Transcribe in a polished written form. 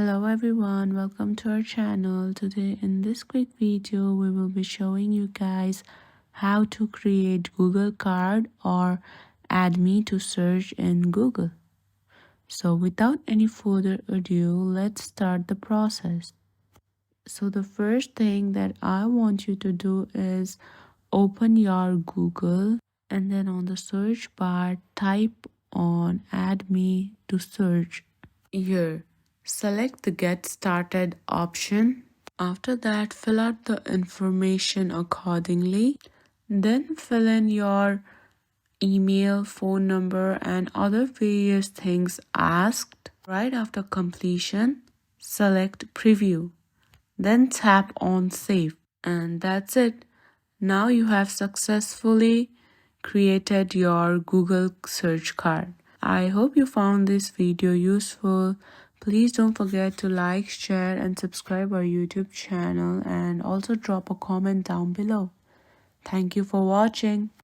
Hello everyone, welcome to our channel. Today in this quick video we will be showing you guys how to create Google card or add me to search in Google. So without any further ado, let's start the process. So the first thing that I want you to do is open your Google and then on the search bar type on add me to search. Here, select the Get Started option. After that, fill out the information accordingly. Then fill in your email, phone number, and other various things asked. Right after completion, select Preview. Then tap on Save. And that's it. Now you have successfully created your Google search card. I hope you found this video useful. Please don't forget to like, share, and subscribe our YouTube channel and also drop a comment down below. Thank you for watching.